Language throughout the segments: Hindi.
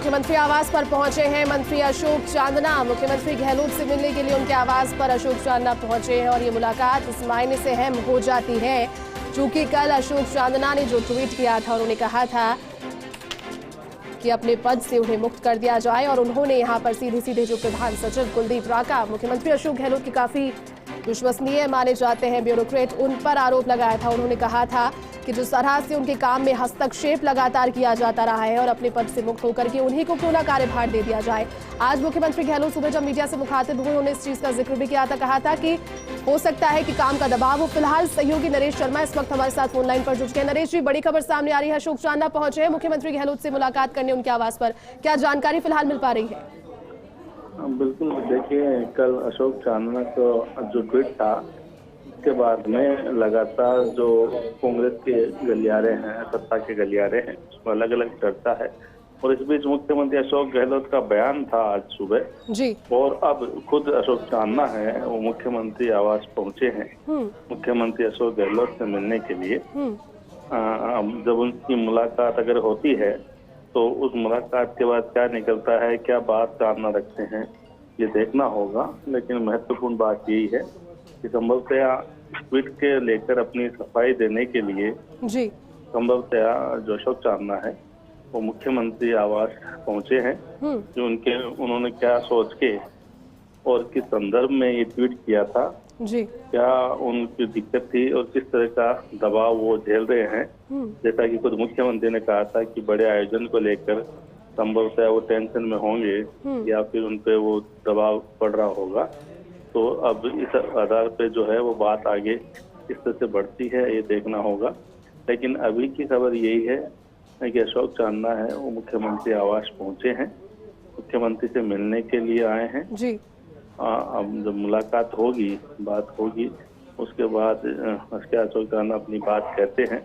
मुख्यमंत्री आवास पर पहुंचे हैं मंत्री अशोक चांदना। मुख्यमंत्री गहलोत से मिलने के लिए उनके आवास पर अशोक चांदना पहुंचे हैं और ये मुलाकात इस मायने से अहम हो जाती है क्योंकि कल अशोक चांदना ने जो ट्वीट किया था, उन्होंने कहा था कि अपने पद से उन्हें मुक्त कर दिया जाए और उन्होंने यहां पर सीधे जो प्रधान सचिव कुलदीप राका, मुख्यमंत्री अशोक गहलोत की काफी विश्वसनीय माने जाते हैं ब्यूरोक्रेट, उन पर आरोप लगाया था। उन्होंने कहा था कि जिस तरह से उनके काम में हस्तक्षेप लगातार किया जाता रहा है और अपने पद से मुक्त होकर के उन्हीं को क्यों ना कार्यभार दे दिया जाए। आज मुख्यमंत्री गहलोत सुबह जब मीडिया से मुखातिब हुए, उन्होंने इस चीज का जिक्र भी किया था। कहा था कि हो सकता है कि काम का दबाव हो। फिलहाल सहयोगी नरेश शर्मा इस वक्त हमारे साथ फोन लाइन पर जुड़ चुके हैं। नरेश जी, बड़ी खबर सामने आ रही है, अशोक चांदना पहुंचे हैं मुख्यमंत्री गहलोत से मुलाकात करने उनके आवास पर, क्या जानकारी फिलहाल मिल पा रही है? बिल्कुल, देखिए कल अशोक चांदना का जो ट्वीट था उसके बाद में लगातार जो कांग्रेस के गलियारे हैं, सत्ता के गलियारे हैं, उसमें अलग अलग चर्चा है। और इस बीच मुख्यमंत्री अशोक गहलोत का बयान था आज सुबह जी, और अब खुद अशोक चांदना है वो मुख्यमंत्री आवास पहुंचे हैं मुख्यमंत्री अशोक गहलोत से मिलने के लिए। जब उनकी मुलाकात अगर होती है तो उस मुलाकात के बाद क्या निकलता है, क्या बात चांदना रखते हैं, ये देखना होगा। लेकिन महत्वपूर्ण बात यही है कि संभवतया ट्वीट के लेकर अपनी सफाई देने के लिए जी संभवतया जो अशोक चांदना है वो मुख्यमंत्री आवास पहुंचे हैं कि उन्होंने क्या सोच के और किस संदर्भ में ये ट्वीट किया था जी, क्या उनकी दिक्कत थी और किस तरह का दबाव वो झेल रहे हैं। जैसा कि खुद मुख्यमंत्री ने कहा था कि बड़े आयोजन को लेकर संभवतः वो टेंशन में होंगे या फिर उन पे वो दबाव पड़ रहा होगा। तो अब इस आधार पे जो है वो बात आगे किस तरह से बढ़ती है ये देखना होगा। लेकिन अभी की खबर यही है कि अशोक चांदना है वो मुख्यमंत्री आवास पहुंचे हैं, मुख्यमंत्री से मिलने के लिए आए हैं जी। अब जब मुलाकात होगी, बात होगी, उसके बाद अशोक चांदना अपनी बात कहते हैं,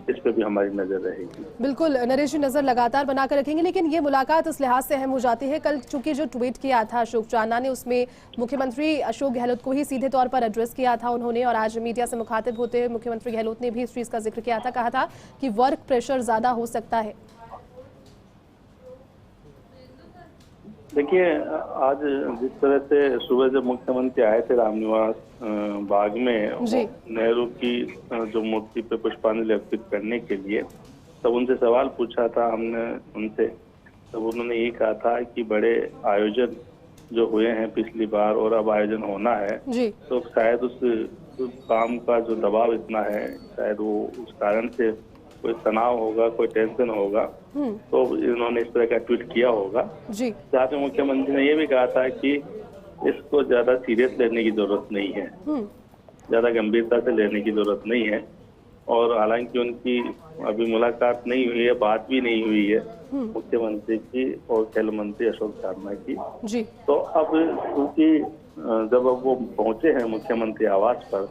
इस पे भी हमारी नजर रहेगी। बिल्कुल नरेश जी, नजर लगातार बनाकर रखेंगे। लेकिन ये मुलाकात इस लिहाज से अहम हो जाती है, कल चूंकि जो ट्वीट किया था अशोक चांदना ने उसमें मुख्यमंत्री अशोक गहलोत को ही सीधे तौर पर एड्रेस किया था उन्होंने, और आज मीडिया से मुखातिब होते हुए मुख्यमंत्री गहलोत ने भी इस चीज का जिक्र किया था। कहा था कि वर्क प्रेशर ज्यादा हो सकता है। देखिए, आज जिस तरह से सुबह जब मुख्यमंत्री आए थे रामनिवास बाग में नेहरू की जो मूर्ति पे पुष्पांजलि अर्पित करने के लिए, तब उनसे सवाल पूछा था हमने उनसे, तब उन्होंने ये कहा था कि बड़े आयोजन जो हुए हैं पिछली बार और अब आयोजन होना है जी, तो शायद उस काम का जो दबाव इतना है, शायद वो उस कारण से कोई तनाव होगा, कोई टेंशन होगा, तो इन्होंने इस तरह का ट्वीट किया होगा जी। साथ में मुख्यमंत्री ने ये भी कहा था कि इसको ज्यादा सीरियस लेने की जरूरत नहीं है, ज्यादा गंभीरता से लेने की जरूरत नहीं है। और हालांकि उनकी अभी मुलाकात नहीं हुई है, बात भी नहीं हुई है मुख्यमंत्री की और खेल मंत्री अशोक चांदना की जी। तो अब क्योंकि जब अब वो पहुंचे हैं मुख्यमंत्री आवास पर,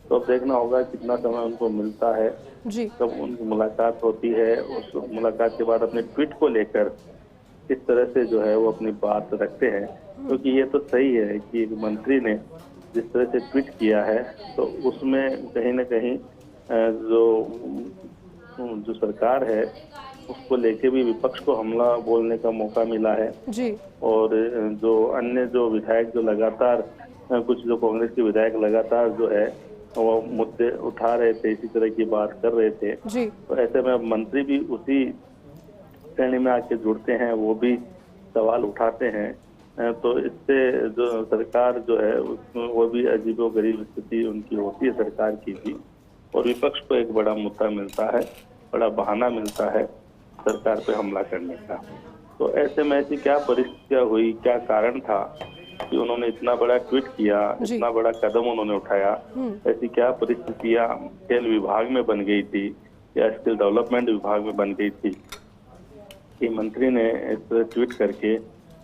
तो अब देखना होगा कितना समय उनको मिलता है जी, कब उनकी मुलाकात होती है। उस मुलाकात के बाद अपने ट्वीट को लेकर किस तरह से जो है वो अपनी बात रखते हैं, क्योंकि ये तो सही है कि एक मंत्री ने जिस तरह से ट्वीट किया है तो उसमें कहीं ना कहीं जो सरकार है उसको लेके भी विपक्ष को हमला बोलने का मौका मिला है जी। और जो अन्य जो विधायक जो लगातार कुछ जो कांग्रेस के विधायक लगातार जो है वो मुद्दे उठा रहे थे, इसी तरह की बात कर रहे थे जी। तो ऐसे में मंत्री भी उसी श्रेणी में आके जुड़ते हैं, वो भी सवाल उठाते हैं, तो इससे जो सरकार जो है उसमें वो भी अजीबोगरीब स्थिति उनकी होती है सरकार की भी, और विपक्ष को एक बड़ा मुद्दा मिलता है, बड़ा बहाना मिलता है सरकार पे हमला करने का। तो ऐसे में ऐसी क्या परिस्थितियां हुई, क्या कारण था कि उन्होंने इतना बड़ा ट्वीट किया, इतना बड़ा कदम उन्होंने उठाया, ऐसी क्या परिस्थितियां खेल विभाग में बन गई थी या स्किल डेवलपमेंट विभाग में बन गई थी कि मंत्री ने इस ट्वीट करके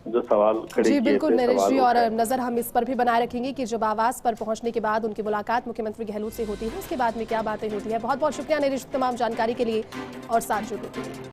जो सवाल खड़े किए थे। बिल्कुल नरेश जी, और नजर हम इस पर भी बनाए रखेंगे कि जब आवास पर पहुंचने के बाद उनकी मुलाकात मुख्यमंत्री गहलोत से होती है, उसके बाद में क्या बातें होती है। बहुत बहुत शुक्रिया नरेश तमाम जानकारी के लिए और साथ जुड़ने के लिए।